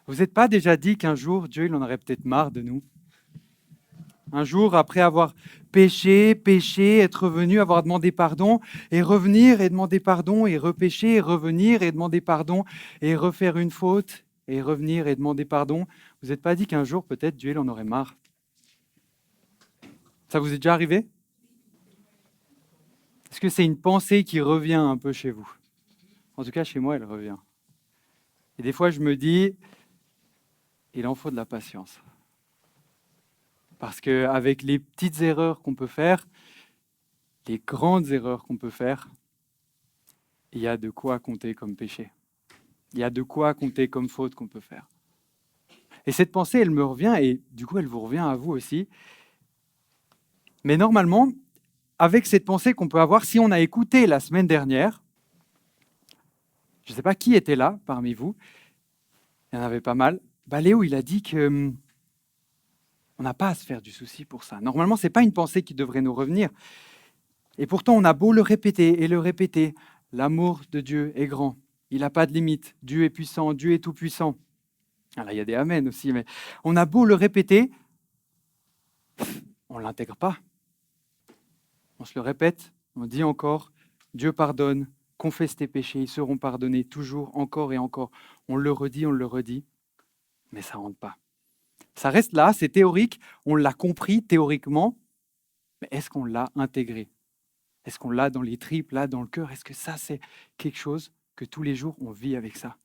Vous n'êtes pas déjà dit qu'un jour, Dieu, il en aurait peut-être marre de nous? Un jour, après avoir péché, être revenu, avoir demandé pardon, et revenir et demander pardon, et repécher, et revenir et demander pardon, et refaire une faute, et revenir et demander pardon. Vous n'êtes pas dit qu'un jour, peut-être, Dieu, il en aurait marre? Ça vous est déjà arrivé? Est-ce que c'est une pensée qui revient un peu chez vous? En tout cas, chez moi, elle revient. Et des fois, je me dis, il en faut de la patience. Parce qu'avec les petites erreurs qu'on peut faire, les grandes erreurs qu'on peut faire, il y a de quoi compter comme péché. Il y a de quoi compter comme faute qu'on peut faire. Et cette pensée, elle me revient, et du coup, elle vous revient à vous aussi. Mais normalement, avec cette pensée qu'on peut avoir, si on a écouté la semaine dernière, je ne sais pas qui était là parmi vous, il y en avait pas mal, Léo, il a dit que on n'a pas à se faire du souci pour ça. Normalement, ce n'est pas une pensée qui devrait nous revenir. Et pourtant, on a beau le répéter et le répéter, l'amour de Dieu est grand. Il n'a pas de limite. Dieu est puissant, Dieu est tout-puissant. Alors, il y a des amens aussi, mais on a beau le répéter, on ne l'intègre pas. On se le répète, on dit encore, Dieu pardonne, confesse tes péchés, ils seront pardonnés toujours, encore et encore. On le redit, mais ça ne rentre pas. Ça reste là, c'est théorique, on l'a compris théoriquement, mais est-ce qu'on l'a intégré? Est-ce qu'on l'a dans les tripes, là, dans le cœur? Est-ce que ça, c'est quelque chose que tous les jours, on vit avec ça?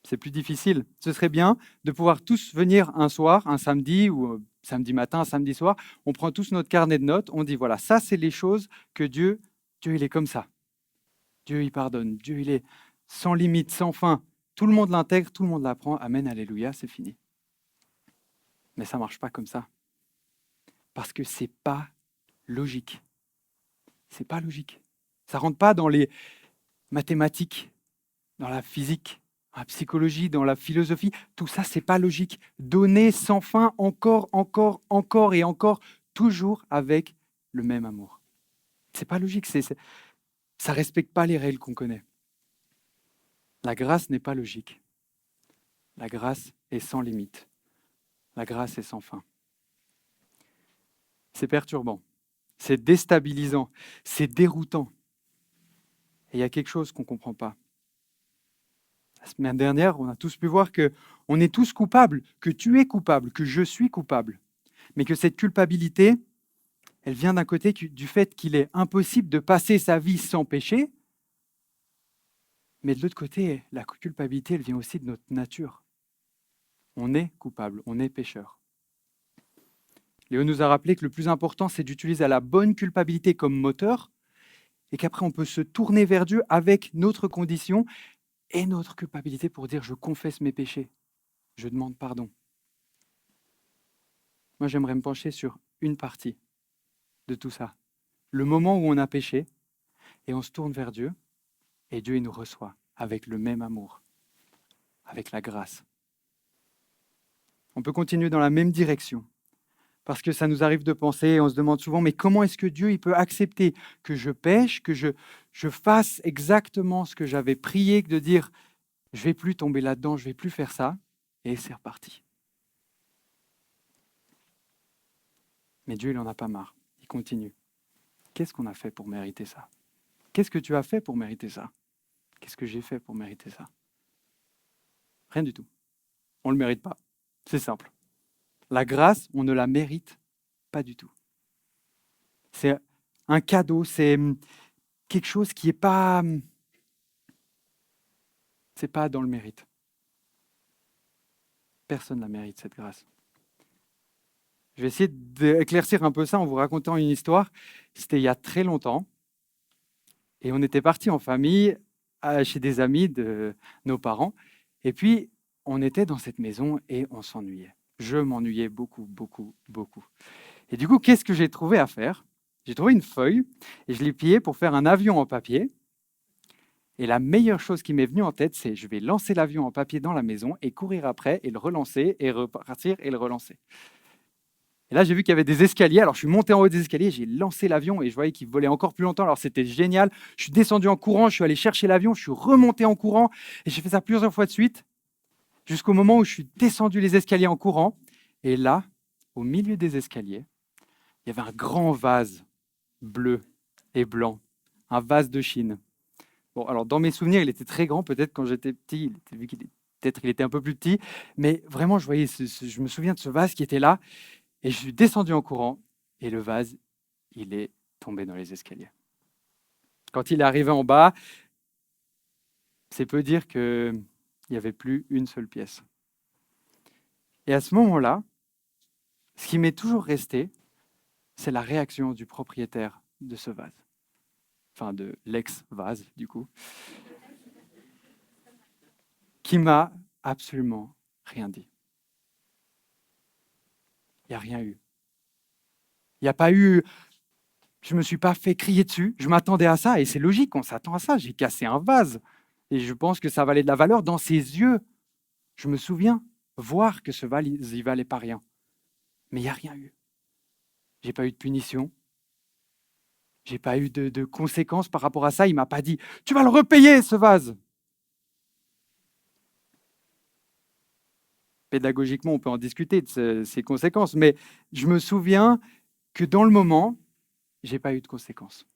C'est plus difficile. Ce serait bien de pouvoir tous venir un soir, un samedi ou samedi matin, un samedi soir, on prend tous notre carnet de notes, on dit voilà, ça c'est les choses que Dieu, il est comme ça. Dieu il pardonne, Dieu il est sans limite, sans fin. Tout le monde l'intègre, tout le monde l'apprend. Amen, alléluia, c'est fini. Mais ça ne marche pas comme ça. Parce que c'est pas logique. C'est pas logique. Ça rentre pas dans les mathématiques, dans la physique, dans la psychologie, dans la philosophie. Tout ça, c'est pas logique. Donner sans fin, encore, encore, encore et encore, toujours avec le même amour. C'est pas logique. Ça respecte pas les règles qu'on connaît. La grâce n'est pas logique. La grâce est sans limite. La grâce est sans fin. C'est perturbant. C'est déstabilisant. C'est déroutant. Et il y a quelque chose qu'on ne comprend pas. La semaine dernière, on a tous pu voir qu'on est tous coupables, que tu es coupable, que je suis coupable. Mais que cette culpabilité, elle vient d'un côté du fait qu'il est impossible de passer sa vie sans péché. Mais de l'autre côté, la culpabilité, elle vient aussi de notre nature. On est coupable, on est pécheur. Léo nous a rappelé que le plus important, c'est d'utiliser la bonne culpabilité comme moteur et qu'après, on peut se tourner vers Dieu avec notre condition et notre culpabilité pour dire « je confesse mes péchés, je demande pardon ». Moi, j'aimerais me pencher sur une partie de tout ça. Le moment où on a péché et on se tourne vers Dieu et Dieu il nous reçoit avec le même amour, avec la grâce. On peut continuer dans la même direction parce que ça nous arrive de penser et on se demande souvent mais comment est-ce que Dieu il peut accepter que je pêche, que je fasse exactement ce que j'avais prié, de dire je ne vais plus tomber là-dedans, je ne vais plus faire ça et c'est reparti. Mais Dieu il n'en a pas marre, il continue. Qu'est-ce qu'on a fait pour mériter ça? Qu'est-ce que tu as fait pour mériter ça? Qu'est-ce que j'ai fait pour mériter ça? Rien du tout. On ne le mérite pas. C'est simple. La grâce, on ne la mérite pas du tout. C'est un cadeau, c'est quelque chose qui n'est pas... C'est pas dans le mérite. Personne ne la mérite, cette grâce. Je vais essayer d'éclaircir un peu ça en vous racontant une histoire. C'était il y a très longtemps. Et on était partis en famille chez des amis de nos parents. Et puis, on était dans cette maison et on s'ennuyait. Je m'ennuyais beaucoup, beaucoup, beaucoup. Et du coup, qu'est-ce que j'ai trouvé à faire? J'ai trouvé une feuille et je l'ai pliée pour faire un avion en papier. Et la meilleure chose qui m'est venue en tête, c'est je vais lancer l'avion en papier dans la maison et courir après et le relancer et repartir et le relancer. Et là, j'ai vu qu'il y avait des escaliers. Alors, je suis monté en haut des escaliers, j'ai lancé l'avion et je voyais qu'il volait encore plus longtemps. Alors, c'était génial. Je suis descendu en courant, je suis allé chercher l'avion, je suis remonté en courant et j'ai fait ça plusieurs fois de suite. jusqu'au moment où je suis descendu les escaliers en courant. Et là, au milieu des escaliers, il y avait un grand vase bleu et blanc, un vase de Chine. Bon, alors dans mes souvenirs, il était très grand. Peut-être quand j'étais petit, peut-être il était un peu plus petit. Mais vraiment, je voyais, je me souviens de ce vase qui était là. Et je suis descendu en courant. Et le vase, il est tombé dans les escaliers. Quand il est arrivé en bas, c'est peu dire qu'il n'y avait plus une seule pièce. Et à ce moment-là, ce qui m'est toujours resté, c'est la réaction du propriétaire de ce vase. Enfin, de l'ex-vase, du coup, qui m'a absolument rien dit. Il n'y a rien eu. Il n'y a pas eu, je ne me suis pas fait crier dessus, je m'attendais à ça, et c'est logique, on s'attend à ça. J'ai cassé un vase, et je pense que ça valait de la valeur dans ses yeux. Je me souviens voir que ce vase, il valait pas rien. Mais il n'y a rien eu. J'ai pas eu de punition. J'ai pas eu de conséquences par rapport à ça. Il m'a pas dit « Tu vas le repayer, ce vase !» Pédagogiquement, on peut en discuter de ces conséquences, mais je me souviens que dans le moment, j'ai pas eu de conséquences.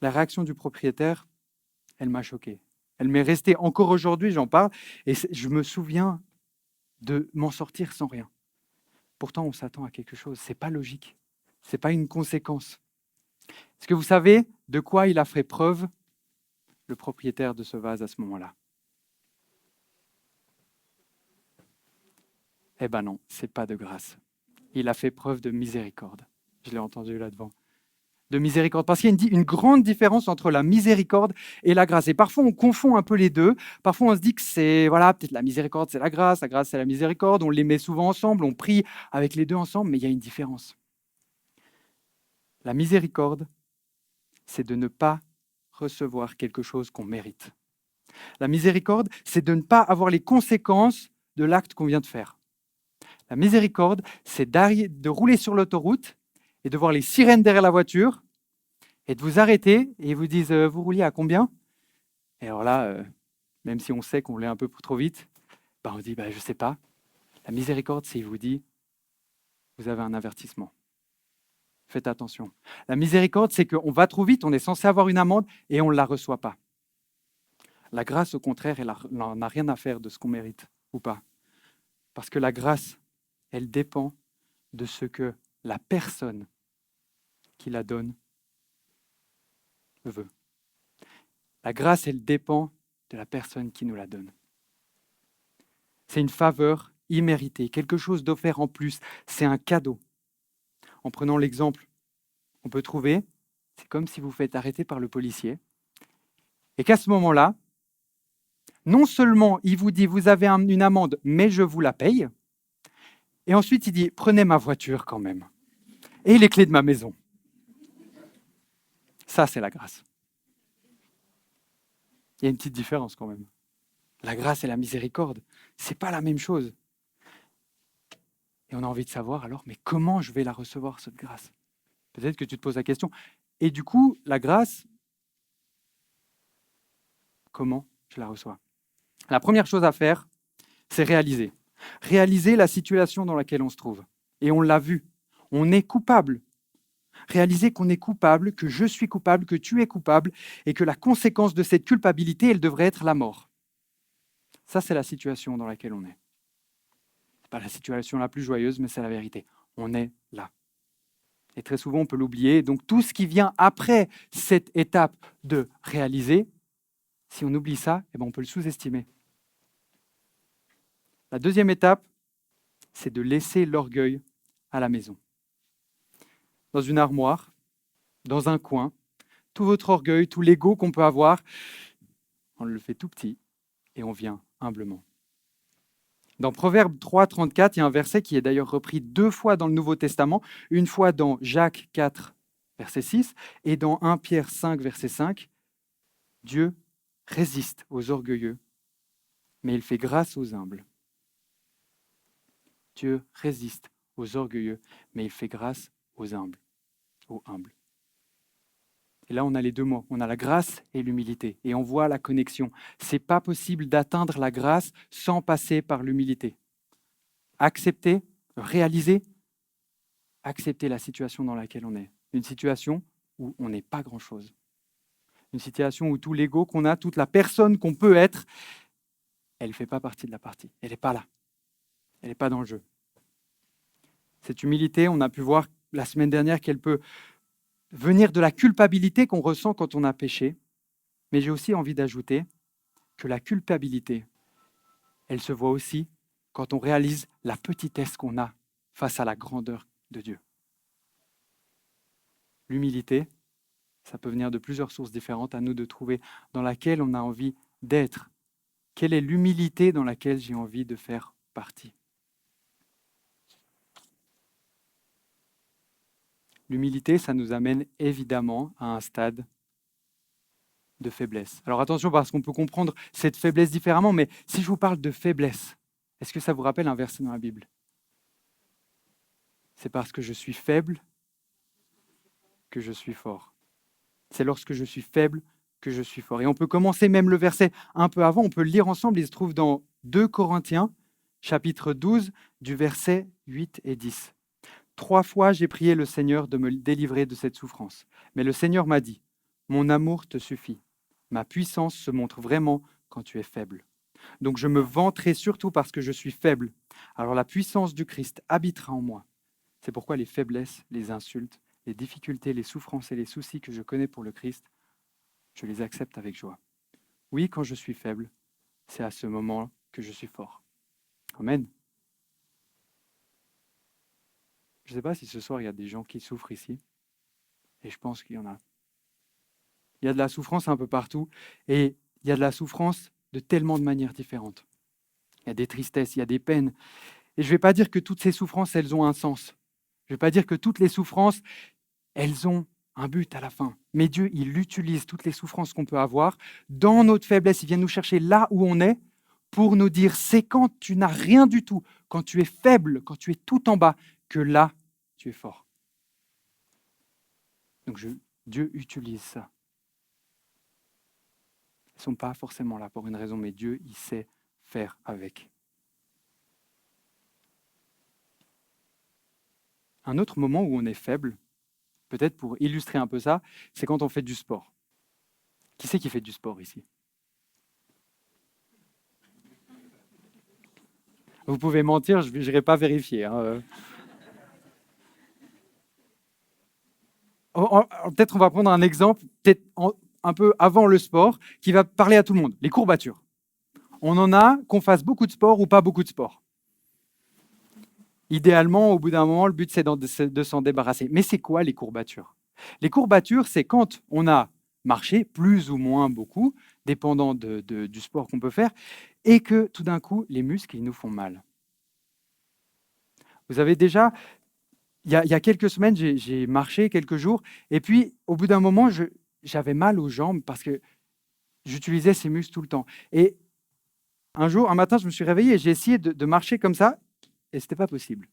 La réaction du propriétaire, elle m'a choqué. Elle m'est restée encore aujourd'hui, j'en parle, et je me souviens de m'en sortir sans rien. Pourtant, on s'attend à quelque chose. C'est pas logique. C'est pas une conséquence. Est-ce que vous savez de quoi il a fait preuve, le propriétaire de ce vase, à ce moment-là? Eh ben non, c'est pas de grâce. Il a fait preuve de miséricorde. Je l'ai entendu là-devant. De miséricorde. Parce qu'il y a une grande différence entre la miséricorde et la grâce. Et parfois, on confond un peu les deux. Parfois, on se dit que c'est, voilà, peut-être la miséricorde, c'est la grâce c'est la miséricorde. On les met souvent ensemble, on prie avec les deux ensemble, mais il y a une différence. La miséricorde, c'est de ne pas recevoir quelque chose qu'on mérite. La miséricorde, c'est de ne pas avoir les conséquences de l'acte qu'on vient de faire. La miséricorde, c'est de rouler sur l'autoroute et de voir les sirènes derrière la voiture et de vous arrêter et ils vous disent vous rouliez à combien? Et alors là, même si on sait qu'on roulait un peu trop vite, on dit je ne sais pas. La miséricorde, c'est il vous dit vous avez un avertissement. Faites attention. La miséricorde, c'est qu'on va trop vite, on est censé avoir une amende et on ne la reçoit pas. La grâce, au contraire, elle n'a rien à faire de ce qu'on mérite ou pas. Parce que la grâce, elle dépend de ce que la personne qui la donne veut. La grâce, elle dépend de la personne qui nous la donne. C'est une faveur imméritée, quelque chose d'offert en plus. C'est un cadeau. En prenant l'exemple, on peut trouver, c'est comme si vous faites arrêter par le policier et qu'à ce moment-là, non seulement il vous dit vous avez une amende, mais je vous la paye, et ensuite il dit prenez ma voiture quand même et les clés de ma maison. Ça, c'est la grâce. Il y a une petite différence quand même. La grâce et la miséricorde, c'est pas la même chose. Et on a envie de savoir alors, mais comment je vais la recevoir, cette grâce? Peut-être que tu te poses la question. Et du coup, la grâce, comment je la reçois? La première chose à faire, c'est réaliser. Réaliser la situation dans laquelle on se trouve. Et on l'a vu. On est coupable. Réaliser qu'on est coupable, que je suis coupable, que tu es coupable, et que la conséquence de cette culpabilité, elle devrait être la mort. Ça, c'est la situation dans laquelle on est. Ce n'est pas la situation la plus joyeuse, mais c'est la vérité. On est là. Et très souvent, on peut l'oublier. Donc, tout ce qui vient après cette étape de réaliser, si on oublie ça, on peut le sous-estimer. La deuxième étape, c'est de laisser l'orgueil à la maison. Dans une armoire, dans un coin, tout votre orgueil, tout l'ego qu'on peut avoir, on le fait tout petit et on vient humblement. Dans Proverbe 3, 34, il y a un verset qui est d'ailleurs repris 2 fois dans le Nouveau Testament, une fois dans Jacques 4, verset 6, et dans 1 Pierre 5, verset 5. Dieu résiste aux orgueilleux, mais il fait grâce aux humbles. Dieu résiste aux orgueilleux, mais il fait grâce aux humbles. Et là, on a les deux mots. On a la grâce et l'humilité. Et on voit la connexion. Ce n'est pas possible d'atteindre la grâce sans passer par l'humilité. Accepter, réaliser, accepter la situation dans laquelle on est. Une situation où on n'est pas grand-chose. Une situation où tout l'ego qu'on a, toute la personne qu'on peut être, elle ne fait pas partie de la partie. Elle n'est pas là. Elle n'est pas dans le jeu. Cette humilité, on a pu voir la semaine dernière qu'elle peut venir de la culpabilité qu'on ressent quand on a péché. Mais j'ai aussi envie d'ajouter que la culpabilité, elle se voit aussi quand on réalise la petitesse qu'on a face à la grandeur de Dieu. L'humilité, ça peut venir de plusieurs sources différentes, à nous de trouver dans laquelle on a envie d'être. Quelle est l'humilité dans laquelle j'ai envie de faire partie? L'humilité, ça nous amène évidemment à un stade de faiblesse. Alors attention, parce qu'on peut comprendre cette faiblesse différemment, mais si je vous parle de faiblesse, est-ce que ça vous rappelle un verset dans la Bible? C'est parce que je suis faible que je suis fort. C'est lorsque je suis faible que je suis fort. Et on peut commencer même le verset un peu avant, on peut le lire ensemble, il se trouve dans 2 Corinthiens, chapitre 12, du verset 8 et 10. 3 fois j'ai prié le Seigneur de me délivrer de cette souffrance. Mais le Seigneur m'a dit, mon amour te suffit. Ma puissance se montre vraiment quand tu es faible. Donc je me vanterai surtout parce que je suis faible. Alors la puissance du Christ habitera en moi. C'est pourquoi les faiblesses, les insultes, les difficultés, les souffrances et les soucis que je connais pour le Christ, je les accepte avec joie. Oui, quand je suis faible, c'est à ce moment que je suis fort. Amen. Je ne sais pas si ce soir il y a des gens qui souffrent ici, et je pense qu'il y en a. Il y a de la souffrance un peu partout, et il y a de la souffrance de tellement de manières différentes. Il y a des tristesses, il y a des peines. Et je ne vais pas dire que toutes ces souffrances, elles ont un sens. Je ne vais pas dire que toutes les souffrances, elles ont un but à la fin. Mais Dieu, il utilise toutes les souffrances qu'on peut avoir dans notre faiblesse. Il vient nous chercher là où on est pour nous dire, c'est quand tu n'as rien du tout, quand tu es faible, quand tu es tout en bas, que là, tu es fort. Donc Dieu utilise ça. Ils ne sont pas forcément là pour une raison, mais Dieu, il sait faire avec. Un autre moment où on est faible, peut-être pour illustrer un peu ça, c'est quand on fait du sport. Qui c'est qui fait du sport ici? Vous pouvez mentir, je n'irai pas vérifier. Hein. Peut-être on va prendre un exemple, peut-être un peu avant le sport, qui va parler à tout le monde. Les courbatures. On en a qu'on fasse beaucoup de sport ou pas beaucoup de sport. Idéalement, au bout d'un moment, le but, c'est de s'en débarrasser. Mais c'est quoi les courbatures? Les courbatures, c'est quand on a marché, plus ou moins beaucoup, dépendant du sport qu'on peut faire, et que tout d'un coup, les muscles, ils nous font mal. Vous avez déjà, il y a quelques semaines, j'ai marché quelques jours, et puis au bout d'un moment, j'avais mal aux jambes parce que j'utilisais ces muscles tout le temps. Et un matin, je me suis réveillé et j'ai essayé de marcher comme ça, et ce n'était pas possible.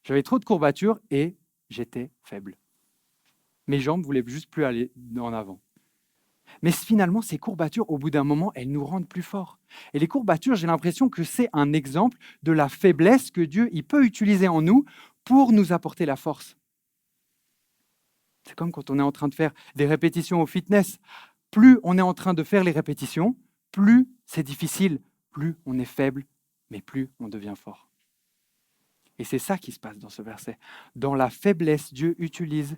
J'avais trop de courbatures et j'étais faible. Mes jambes ne voulaient juste plus aller en avant. Mais finalement, ces courbatures, au bout d'un moment, elles nous rendent plus forts. Et les courbatures, j'ai l'impression que c'est un exemple de la faiblesse que Dieu il peut utiliser en nous pour nous apporter la force. C'est comme quand on est en train de faire des répétitions au fitness. Plus on est en train de faire les répétitions, plus c'est difficile, plus on est faible, mais plus on devient fort. Et c'est ça qui se passe dans ce verset. Dans la faiblesse, Dieu utilise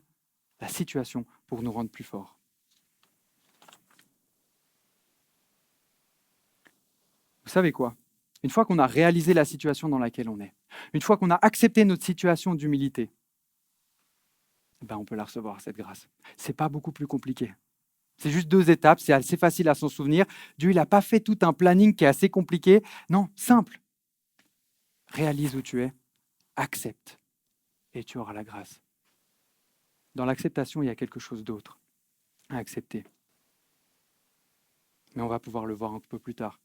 la situation pour nous rendre plus forts. Vous savez quoi? Une fois qu'on a réalisé la situation dans laquelle on est, une fois qu'on a accepté notre situation d'humilité, on peut la recevoir, cette grâce. Ce n'est pas beaucoup plus compliqué. C'est juste 2 étapes, c'est assez facile à s'en souvenir. Dieu, il n'a pas fait tout un planning qui est assez compliqué. Non, simple. Réalise où tu es, accepte, et tu auras la grâce. Dans l'acceptation, il y a quelque chose d'autre à accepter. Mais on va pouvoir le voir un peu plus tard.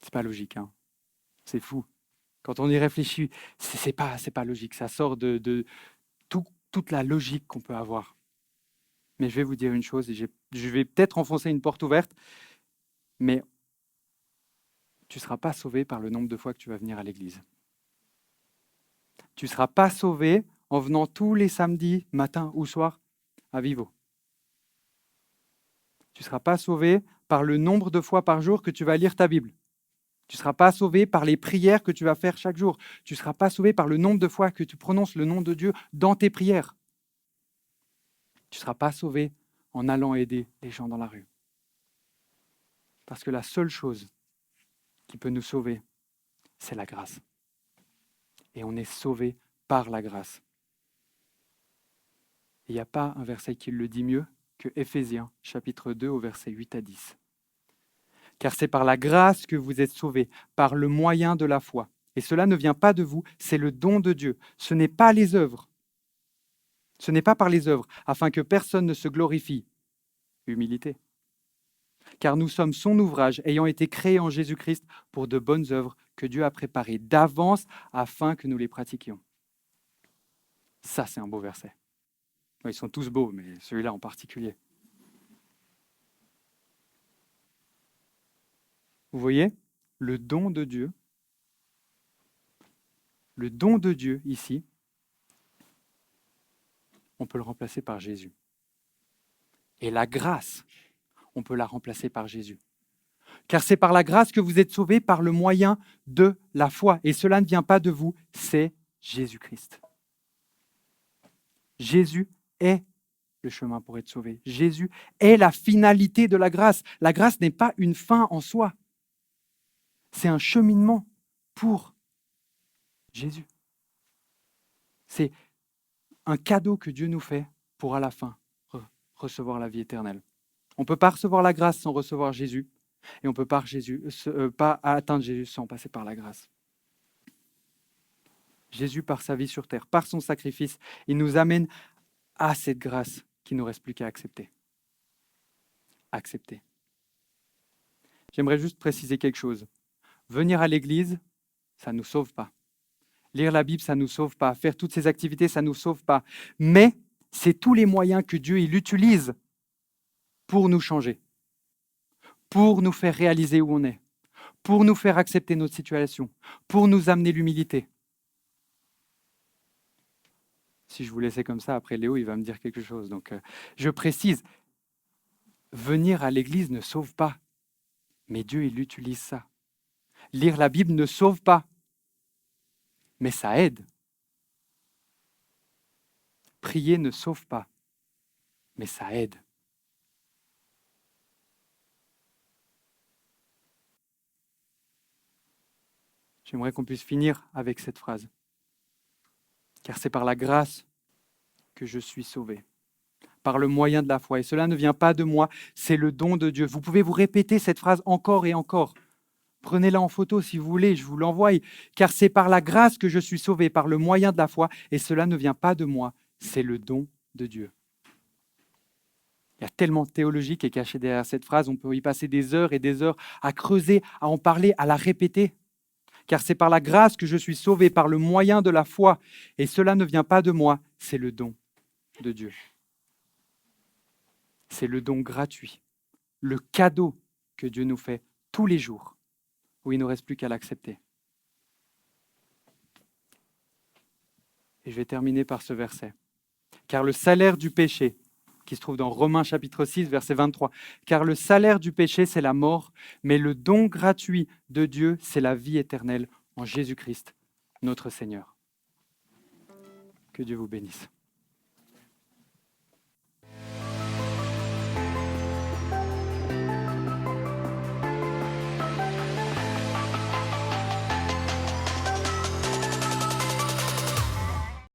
C'est pas logique, hein. C'est fou. Quand on y réfléchit, c'est pas logique. Ça sort de toute la logique qu'on peut avoir. Mais je vais vous dire une chose, et je vais peut-être enfoncer une porte ouverte, mais tu ne seras pas sauvé par le nombre de fois que tu vas venir à l'église. Tu ne seras pas sauvé en venant tous les samedis, matin ou soir, à Vivo. Tu ne seras pas sauvé par le nombre de fois par jour que tu vas lire ta Bible. Tu ne seras pas sauvé par les prières que tu vas faire chaque jour. Tu ne seras pas sauvé par le nombre de fois que tu prononces le nom de Dieu dans tes prières. Tu ne seras pas sauvé en allant aider les gens dans la rue. Parce que la seule chose qui peut nous sauver, c'est la grâce. Et on est sauvé par la grâce. Il n'y a pas un verset qui le dit mieux que Éphésiens, chapitre 2, au verset 8 à 10. Car c'est par la grâce que vous êtes sauvés, par le moyen de la foi. Et cela ne vient pas de vous, c'est le don de Dieu. Ce n'est pas les œuvres. Ce n'est pas par les œuvres, afin que personne ne se glorifie. Humilité. Car nous sommes son ouvrage, ayant été créés en Jésus-Christ pour de bonnes œuvres que Dieu a préparées d'avance afin que nous les pratiquions. Ça, c'est un beau verset. Ils sont tous beaux, mais celui-là en particulier. Vous voyez, le don de Dieu ici, on peut le remplacer par Jésus. Et la grâce, on peut la remplacer par Jésus. Car c'est par la grâce que vous êtes sauvés par le moyen de la foi. Et cela ne vient pas de vous, c'est Jésus-Christ. Jésus est le chemin pour être sauvé. Jésus est la finalité de la grâce. La grâce n'est pas une fin en soi. C'est un cheminement pour Jésus. C'est un cadeau que Dieu nous fait pour à la fin recevoir la vie éternelle. On ne peut pas recevoir la grâce sans recevoir Jésus et on ne peut pas atteindre Jésus sans passer par la grâce. Jésus, par sa vie sur terre, par son sacrifice, il nous amène à cette grâce qu'il ne nous reste plus qu'à accepter. Accepter. J'aimerais juste préciser quelque chose. Venir à l'église, ça ne nous sauve pas. Lire la Bible, ça ne nous sauve pas. Faire toutes ces activités, ça ne nous sauve pas. Mais c'est tous les moyens que Dieu il utilise pour nous changer, pour nous faire réaliser où on est, pour nous faire accepter notre situation, pour nous amener l'humilité. Si je vous laissais comme ça, après Léo, il va me dire quelque chose. Donc, je précise, venir à l'église ne sauve pas, mais Dieu, il utilise ça. Lire la Bible ne sauve pas, mais ça aide. Prier ne sauve pas, mais ça aide. J'aimerais qu'on puisse finir avec cette phrase. Car c'est par la grâce que je suis sauvé, par le moyen de la foi. Et cela ne vient pas de moi, c'est le don de Dieu. Vous pouvez vous répéter cette phrase encore et encore. Prenez-la en photo si vous voulez, je vous l'envoie. Car c'est par la grâce que je suis sauvé, par le moyen de la foi. Et cela ne vient pas de moi, c'est le don de Dieu. Il y a tellement de théologie qui est cachée derrière cette phrase. On peut y passer des heures et des heures à creuser, à en parler, à la répéter. Car c'est par la grâce que je suis sauvé, par le moyen de la foi. Et cela ne vient pas de moi, c'est le don de Dieu. C'est le don gratuit, le cadeau que Dieu nous fait tous les jours, où il ne reste plus qu'à l'accepter. Et je vais terminer par ce verset. Car le salaire du péché, qui se trouve dans Romains chapitre 6, verset 23, car le salaire du péché, c'est la mort, mais le don gratuit de Dieu, c'est la vie éternelle en Jésus-Christ, notre Seigneur. Que Dieu vous bénisse.